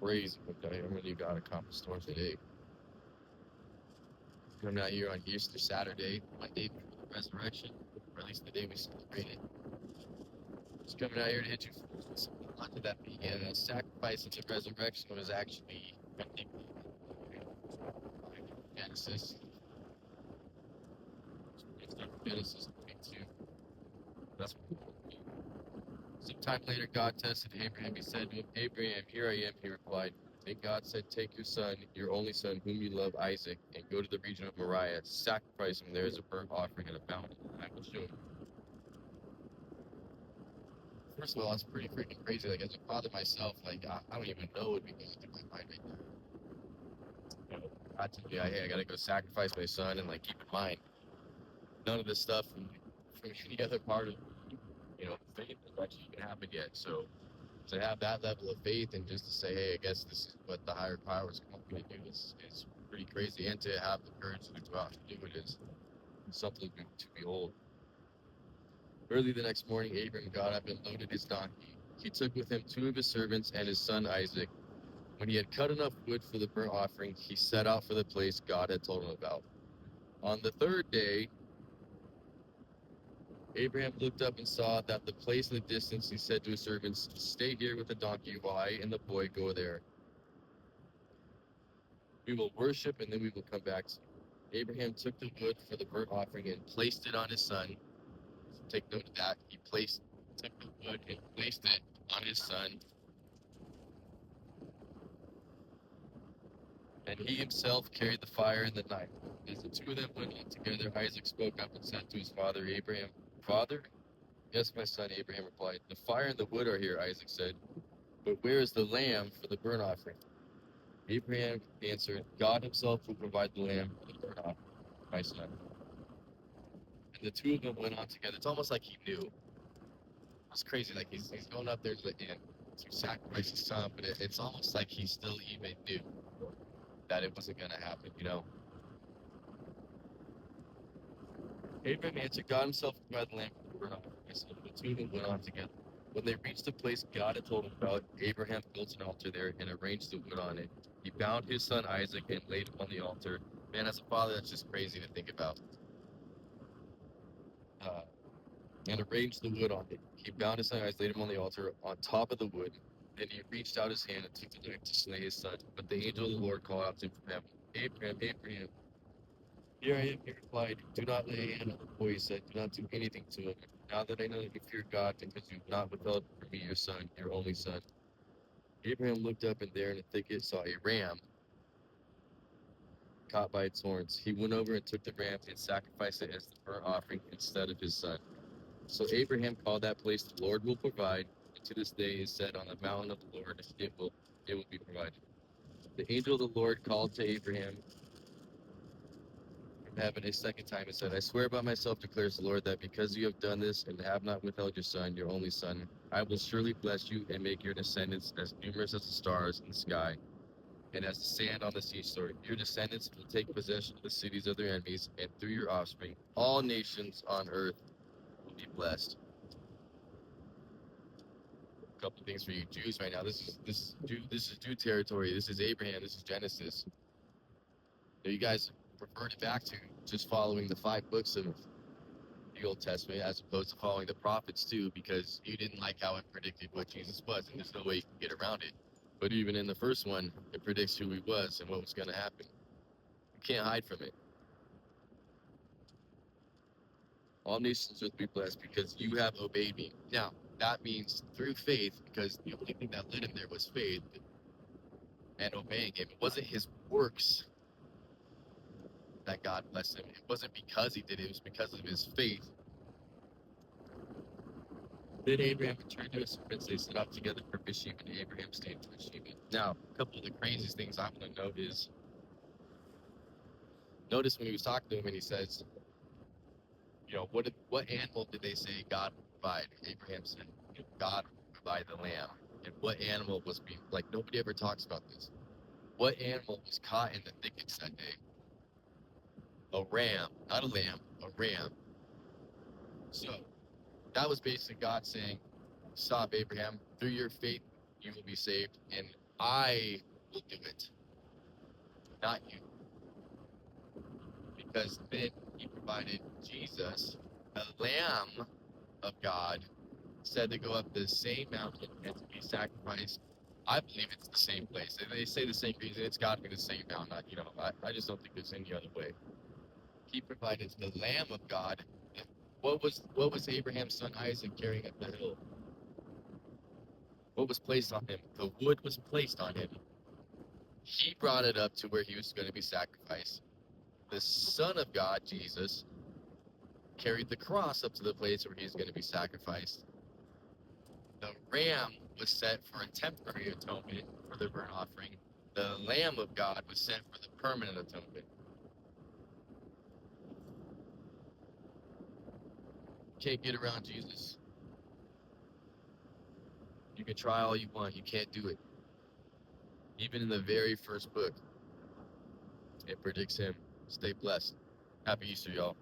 Crazy what the really God accomplished for today. Coming out here on Easter Saturday, Monday before the resurrection, or at least the day we celebrate it. Just coming out here to introduce something onto that began. The sacrifice and the resurrection was actually, I think, Genesis. It's not Genesis 22. That's what. Sometime later, God tested Abraham. He said to him, Abraham, here I am. He replied. Then God said, take your son, your only son, whom you love, Isaac, and go to the region of Moriah. Sacrifice him there as a burnt offering and a mountain. I will show you. First of all, it's pretty freaking crazy. Like, as a father myself, like, I don't even know what would be going through my mind right now. God told me, hey, I gotta go sacrifice my son, and like, keep in mind, none of this stuff from any other part of, faith has actually even happened yet. So to have that level of faith and just to say, hey, I guess this is what the higher powers want me to do is pretty crazy. And to have the courage to go out and do it is something to behold. Early the next morning, Abram got up and loaded his donkey. He took with him two of his servants and his son Isaac. When he had cut enough wood for the burnt offering, he set out for the place God had told him about. On the third day, Abraham looked up and saw that the place in the distance. He said to his servants, stay here with the donkey while I and the boy go there. We will worship and then we will come back to you. Abraham took the wood for the burnt offering and placed it on his son. Take note of that. Took the wood and placed it on his son. And he himself carried the fire and the knife. As the two of them went in together, Isaac spoke up and said to his father Abraham, Father? Yes, my son, Abraham replied. The fire and the wood are here, Isaac said. But where is the lamb for the burnt offering? Abraham answered, God himself will provide the lamb for the burnt offering, my son. And the two of them went on together. It's almost like he knew. It's crazy. Like he's going up there to sacrifice his son, but it's almost like he still even knew that it wasn't going to happen. Abraham answered, God himself provided the lamb for the burnt offering. So the two of them went on together. When they reached the place God had told him about, Abraham built an altar there and arranged the wood on it. He bound his son Isaac and laid him on the altar. Man, as a father, that's just crazy to think about. Uh, and arranged the wood on it. He bound his son Isaac, laid him on the altar on top of the wood. Then he reached out his hand and took the knife to slay his son. But the angel of the Lord called out to him from heaven, Abraham, Abraham. Here I am, he replied. Do not lay a hand on the boy, he said. Do not do anything to him. Now that I know that you fear God, because you have not withheld from me your son, your only son. Abraham looked up, and there in a thicket saw a ram caught by its horns. He went over and took the ram and sacrificed it as the burnt offering instead of his son. So Abraham called that place, the Lord will provide. And to this day is said, on the mountain of the Lord it will be provided. The angel of the Lord called to Abraham from heaven a second time and said, I swear by myself, declares the Lord, that because you have done this and have not withheld your son, your only son, I will surely bless you and make your descendants as numerous as the stars in the sky and as the sand on the seashore. Your descendants will take possession of the cities of their enemies, and through your offspring, all nations on earth will be blessed. A couple of things for you Jews right now. This is Jew territory. This is Abraham. This is Genesis. So you guys reverted back to just following the 5 books of the Old Testament as opposed to following the prophets too, because you didn't like how it predicted what Jesus was, and there's no way you can get around it. But even in the first one, it predicts who he was and what was going to happen. You can't hide from it. All nations will be blessed because you have obeyed me. Now, that means through faith, because the only thing that led him there was faith and obeying him. It wasn't his works that God blessed him. It wasn't because he did it. It was because of his faith. Then Abraham returned to his servants. They set out together for Beersheba, and Abraham stayed for Beersheba. Now, a couple of the craziest things I'm going to note is, notice when he was talking to him and he says, what animal did they say God would provide? Abraham said, God would provide the lamb. And what animal was being, like, nobody ever talks about this. What animal was caught in the thickets that day? A ram, not a lamb, a ram. So that was basically God saying, stop, Abraham. Through your faith, you will be saved. And I will do it, not you. Because then he provided Jesus, the Lamb of God, said to go up the same mountain and to be sacrificed. I believe it's the same place. They say the same reason. It's got to be the same mountain. I just don't think there's any other way. He provided the Lamb of God. What was Abraham's son Isaac carrying up the hill? What was placed on him? The wood was placed on him. He brought it up to where he was going to be sacrificed. The Son of God, Jesus, carried the cross up to the place where he's going to be sacrificed. The ram was set for a temporary atonement for the burnt offering. The Lamb of God was sent for the permanent atonement. You can't get around Jesus. You can try all you want. You can't do it. Even in the very first book, it predicts him. Stay blessed. Happy Easter, y'all.